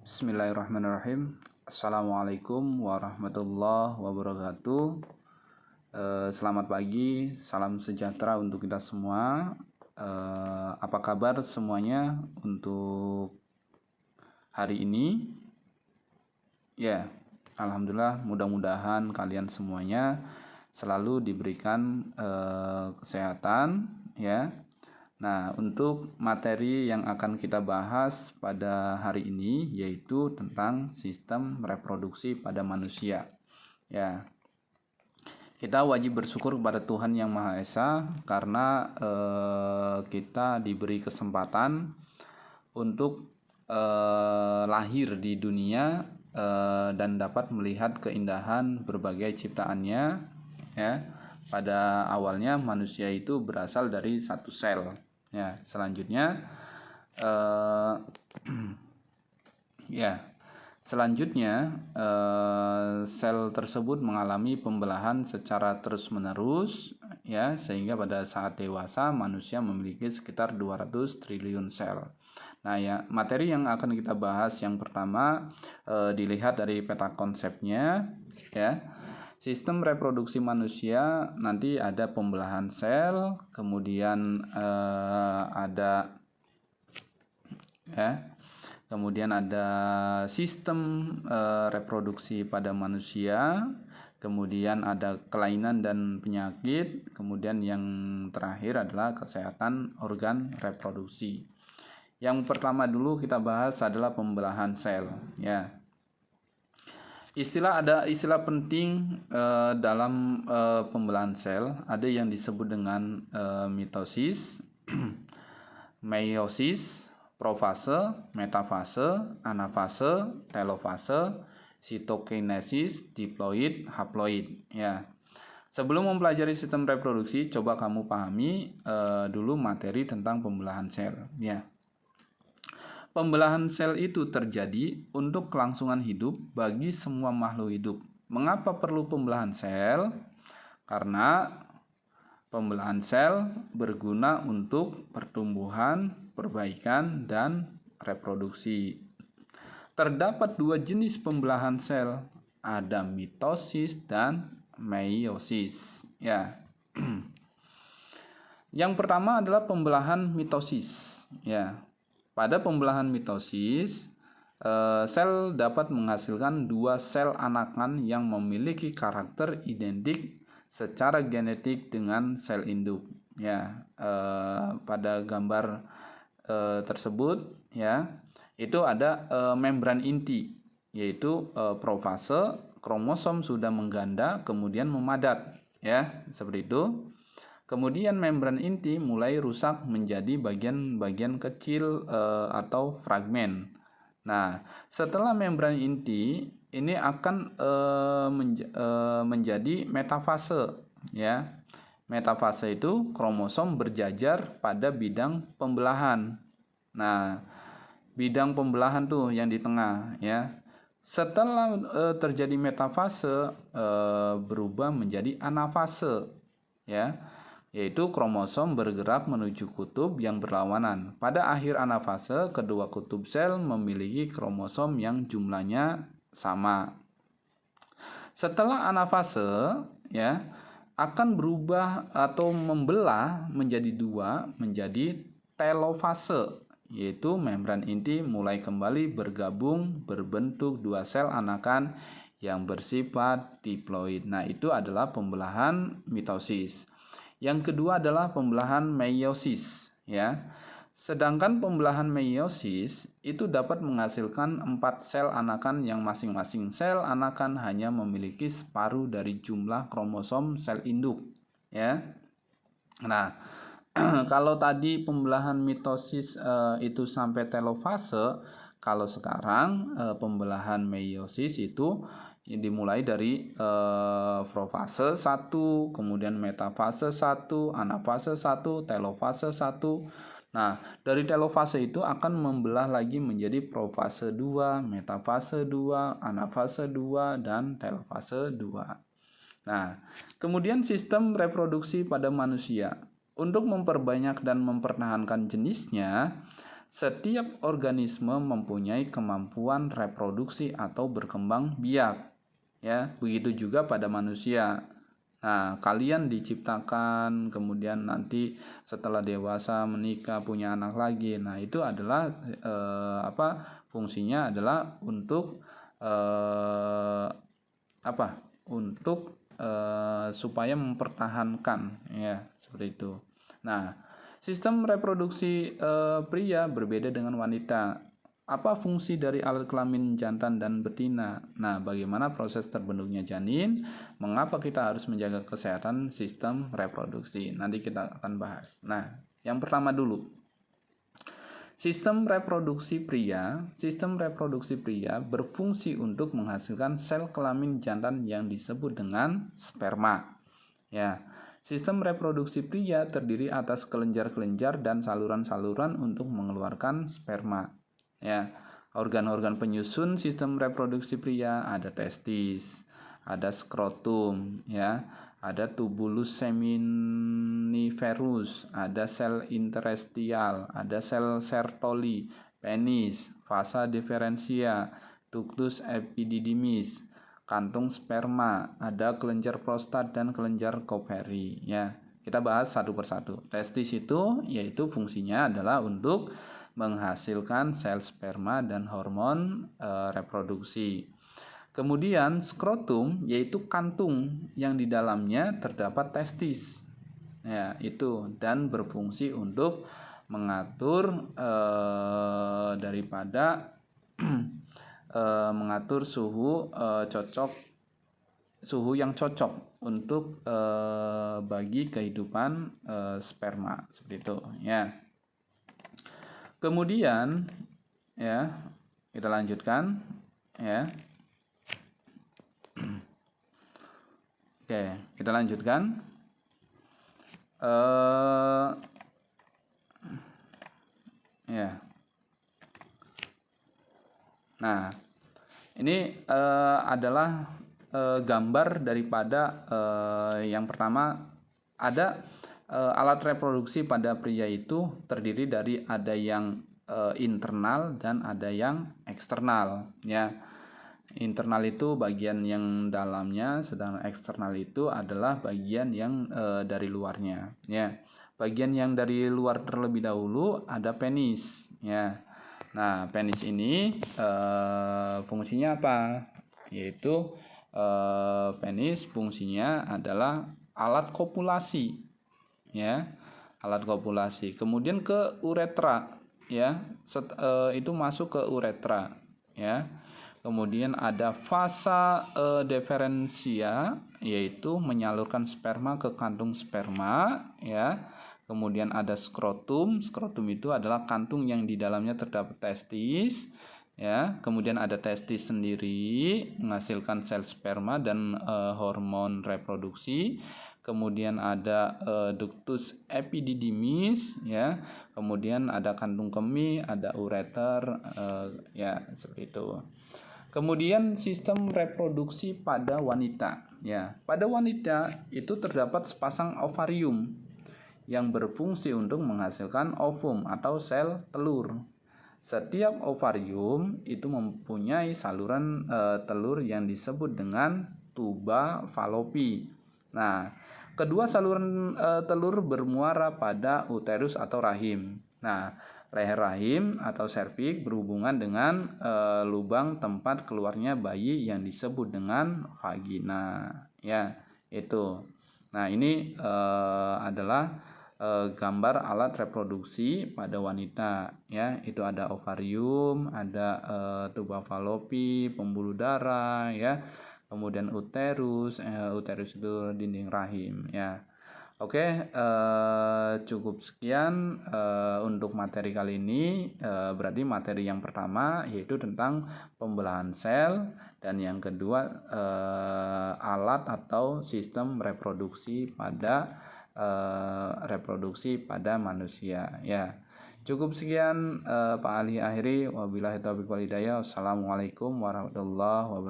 Bismillahirrahmanirrahim. Assalamualaikum warahmatullahi wabarakatuh. Selamat pagi, salam sejahtera untuk kita semua. Apa kabar semuanya untuk hari ini? Ya, alhamdulillah. Mudah-mudahan kalian semuanya selalu diberikan kesehatan, ya. Nah, untuk materi yang akan kita bahas pada hari ini yaitu tentang sistem reproduksi pada manusia. Ya, kita wajib bersyukur kepada Tuhan Yang Maha Esa karena kita diberi kesempatan untuk lahir di dunia dan dapat melihat keindahan berbagai ciptaannya. Ya, pada awalnya manusia itu berasal dari satu sel. Ya, selanjutnya sel tersebut mengalami pembelahan secara terus-menerus, ya, sehingga pada saat dewasa manusia memiliki sekitar 200 triliun sel. Nah, ya, materi yang akan kita bahas yang pertama dilihat dari peta konsepnya, ya. Sistem reproduksi manusia nanti ada pembelahan sel, kemudian ada sistem reproduksi pada manusia, kemudian ada kelainan dan penyakit, kemudian yang terakhir adalah kesehatan organ reproduksi. Yang pertama dulu kita bahas adalah pembelahan sel, ya. Ada istilah penting dalam pembelahan sel, ada yang disebut dengan mitosis, meiosis, profase, metafase, anafase, telofase, sitokinesis, diploid, haploid. Ya. Sebelum mempelajari sistem reproduksi, coba kamu pahami dulu materi tentang pembelahan sel. Ya. Pembelahan sel itu terjadi untuk kelangsungan hidup bagi semua makhluk hidup. Mengapa perlu pembelahan sel? Karena pembelahan sel berguna untuk pertumbuhan, perbaikan, dan reproduksi. Terdapat dua jenis pembelahan sel, ada mitosis dan meiosis. Ya. Yang pertama adalah pembelahan mitosis. Ya. Pada pembelahan mitosis, sel dapat menghasilkan dua sel anakan yang memiliki karakter identik secara genetik dengan sel induk. Ya, pada gambar tersebut, ya, itu ada membran inti, yaitu profase, kromosom sudah mengganda kemudian memadat, ya, seperti itu. Kemudian membran inti mulai rusak menjadi bagian-bagian kecil atau fragmen. Nah, setelah membran inti ini akan menjadi metafase, ya. Metafase itu kromosom berjajar pada bidang pembelahan. Nah, bidang pembelahan tuh yang di tengah, ya. Setelah terjadi metafase berubah menjadi anafase, ya, yaitu kromosom bergerak menuju kutub yang berlawanan. Pada akhir anafase, kedua kutub sel memiliki kromosom yang jumlahnya sama. Setelah anafase, ya, akan berubah atau membelah menjadi dua, menjadi telofase, yaitu membran inti mulai kembali bergabung berbentuk dua sel anakan yang bersifat diploid. Nah, itu adalah pembelahan mitosis. Yang kedua adalah pembelahan meiosis, ya. Sedangkan pembelahan meiosis itu dapat menghasilkan 4 sel anakan yang masing-masing sel anakan hanya memiliki separuh dari jumlah kromosom sel induk, ya. Nah, kalau tadi pembelahan mitosis itu sampai telofase, kalau sekarang pembelahan meiosis itu dimulai dari profase 1, kemudian metafase 1, anafase 1, telofase 1. Nah, dari telofase itu akan membelah lagi menjadi profase 2, metafase 2, anafase 2, dan telofase 2. Nah, kemudian sistem reproduksi pada manusia. Untuk memperbanyak dan mempertahankan jenisnya, Setiap organisme mempunyai kemampuan reproduksi atau berkembang biak. Ya, begitu juga pada manusia. Nah, kalian diciptakan, kemudian nanti setelah dewasa menikah punya anak lagi. Nah, itu adalah fungsinya adalah untuk untuk supaya mempertahankan, ya, seperti itu. Nah, sistem reproduksi pria berbeda dengan wanita. Apa fungsi dari alat kelamin jantan dan betina? Nah, bagaimana proses terbentuknya janin? Mengapa kita harus menjaga kesehatan sistem reproduksi? Nanti kita akan bahas. Nah, yang pertama dulu. Sistem reproduksi pria berfungsi untuk menghasilkan sel kelamin jantan yang disebut dengan sperma. Ya, sistem reproduksi pria terdiri atas kelenjar-kelenjar dan saluran-saluran untuk mengeluarkan sperma. Ya, organ-organ penyusun sistem reproduksi pria ada testis, ada skrotum, ya, ada tubulus seminiferus, ada sel interstitial, ada sel Sertoli, penis, vasa deferentia, ductus epididymis, kantung sperma, ada kelenjar prostat dan kelenjar Golgi. Ya, kita bahas satu persatu. Testis itu yaitu fungsinya adalah untuk menghasilkan sel sperma dan hormon reproduksi. Kemudian skrotum yaitu kantung yang di dalamnya terdapat testis. Ya, itu dan berfungsi untuk mengatur mengatur suhu yang cocok untuk bagi kehidupan sperma, seperti itu, ya. Kemudian, ya, kita lanjutkan, ya. Oke, kita lanjutkan. Ya. Nah, ini adalah gambar daripada yang pertama, ada alat reproduksi pada pria itu terdiri dari ada yang internal dan ada yang eksternal, ya. Internal itu bagian yang dalamnya, sedangkan eksternal itu adalah bagian yang dari luarnya, ya. Bagian yang dari luar terlebih dahulu ada penis, ya. Nah, penis ini fungsinya apa? Yaitu penis fungsinya adalah alat kopulasi, ya. Alat kopulasi. Kemudian ke uretra, ya. Itu masuk ke uretra, ya. Kemudian ada vasa deferentia, yaitu menyalurkan sperma ke kantung sperma, ya. Kemudian ada skrotum. Skrotum itu adalah kantung yang di dalamnya terdapat testis, ya. Kemudian ada testis sendiri menghasilkan sel sperma dan hormon reproduksi. Kemudian ada ductus epididymis, ya. Kemudian ada kantung kemih, ada ureter, ya, seperti itu. Kemudian sistem reproduksi pada wanita, ya. Pada wanita itu terdapat sepasang ovarium yang berfungsi untuk menghasilkan ovum atau sel telur. Setiap ovarium itu mempunyai saluran telur yang disebut dengan tuba falopi. Nah, kedua saluran telur bermuara pada uterus atau rahim. Nah, leher rahim atau serviks berhubungan dengan lubang tempat keluarnya bayi yang disebut dengan vagina, ya, itu. Nah, ini adalah gambar alat reproduksi pada wanita, ya. Itu ada ovarium, ada tuba falopi, pembuluh darah, ya. Kemudian uterus itu dinding rahim, ya. Oke, cukup sekian untuk materi kali ini. Berarti materi yang pertama yaitu tentang pembelahan sel, dan yang kedua alat atau sistem reproduksi pada manusia, ya. Cukup sekian Pak Ali akhiri, wabillahi taufiq wal hidayah. Wassalamualaikum warahmatullahi wabarakatuh.